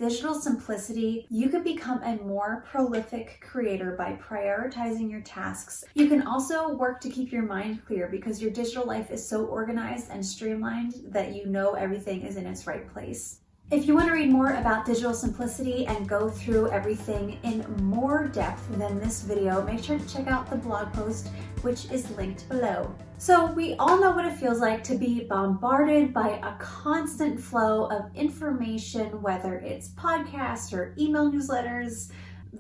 digital simplicity, you can become a more prolific creator by prioritizing your tasks. You can also work to keep your mind clear because your digital life is so organized and streamlined that you know everything is in its right place. If you want to read more about digital simplicity and go through everything in more depth than this video, make sure to check out the blog post, which is linked below. So we all know what it feels like to be bombarded by a constant flow of information, whether it's podcasts or email newsletters,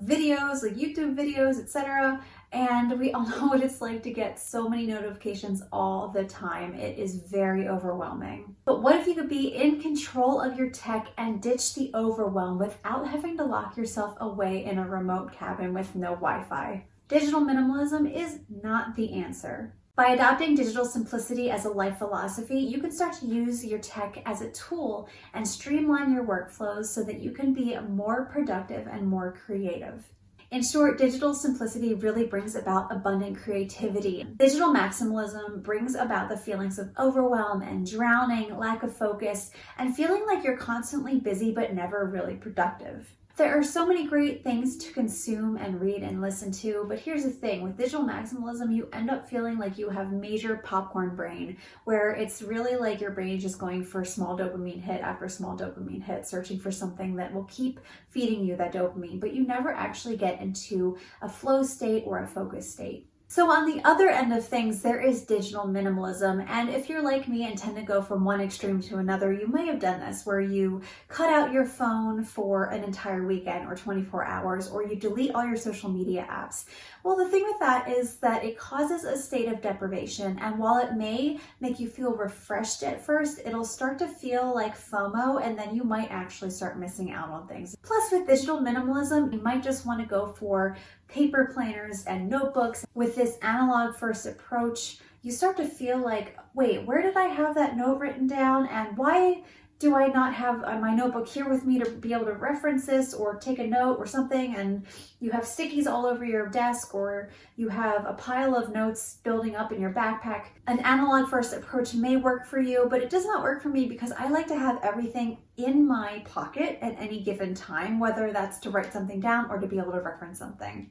videos like YouTube videos, etc. And we all know what it's like to get so many notifications all the time. It is very overwhelming. But what if you could be in control of your tech and ditch the overwhelm without having to lock yourself away in a remote cabin with no Wi-Fi? Digital minimalism is not the answer. By adopting digital simplicity as a life philosophy, you can start to use your tech as a tool and streamline your workflows so that you can be more productive and more creative. In short, digital simplicity really brings about abundant creativity. Digital maximalism brings about the feelings of overwhelm and drowning, lack of focus, and feeling like you're constantly busy but never really productive. There are so many great things to consume and read and listen to, but here's the thing, with digital maximalism, you end up feeling like you have major popcorn brain, where it's really like your brain is just going for small dopamine hit after small dopamine hit, searching for something that will keep feeding you that dopamine, but you never actually get into a flow state or a focus state. So on the other end of things, there is digital minimalism. And if you're like me and tend to go from one extreme to another, you may have done this where you cut out your phone for an entire weekend or 24 hours, or you delete all your social media apps. Well, the thing with that is that it causes a state of deprivation. And while it may make you feel refreshed at first, it'll start to feel like FOMO, and then you might actually start missing out on things. Plus, with digital minimalism, you might just want to go for paper planners and notebooks. With this analog first approach, you start to feel like, wait, where did I have that note written down? And why do I not have my notebook here with me to be able to reference this or take a note or something? And you have stickies all over your desk, or you have a pile of notes building up in your backpack. An analog first approach may work for you, but it does not work for me because I like to have everything in my pocket at any given time, whether that's to write something down or to be able to reference something.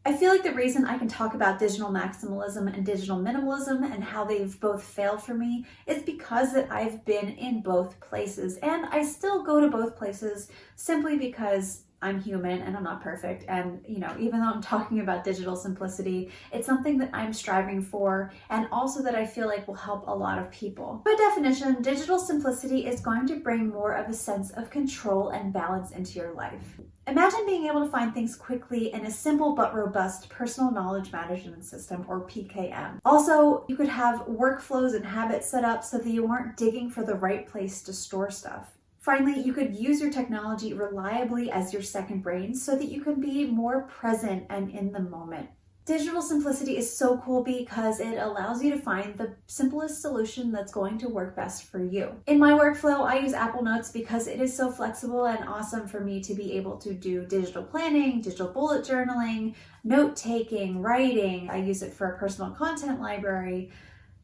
I feel like the reason I can talk about digital maximalism and digital minimalism and how they've both failed for me is because that I've been in both places, and I still go to both places simply because I'm human and I'm not perfect. And, even though I'm talking about digital simplicity, it's something that I'm striving for and also that I feel like will help a lot of people. By definition, digital simplicity is going to bring more of a sense of control and balance into your life. Imagine being able to find things quickly in a simple but robust personal knowledge management system, or PKM. Also, you could have workflows and habits set up so that you aren't digging for the right place to store stuff. Finally, you could use your technology reliably as your second brain so that you can be more present and in the moment. Digital simplicity is so cool because it allows you to find the simplest solution that's going to work best for you. In my workflow, I use Apple Notes because it is so flexible and awesome for me to be able to do digital planning, digital bullet journaling, note-taking, writing. I use it for a personal content library.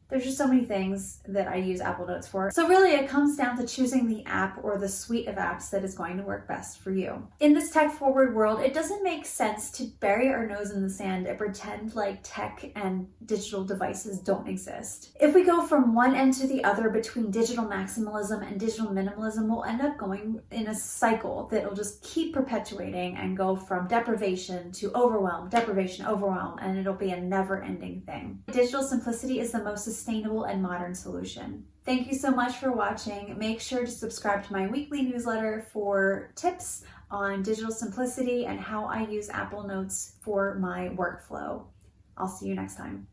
There's just so many things that I use Apple Notes for. So really it comes down to choosing the app or the suite of apps that is going to work best for you. In this tech-forward world, it doesn't make sense to bury our nose in the sand and pretend like tech and digital devices don't exist. If we go from one end to the other between digital maximalism and digital minimalism, we'll end up going in a cycle that will just keep perpetuating and go from deprivation to overwhelm, deprivation, overwhelm, and it'll be a never-ending thing. Digital simplicity is the most sustainable and modern solution. Thank you so much for watching. Make sure to subscribe to my weekly newsletter for tips on digital simplicity and how I use Apple Notes for my workflow. I'll see you next time.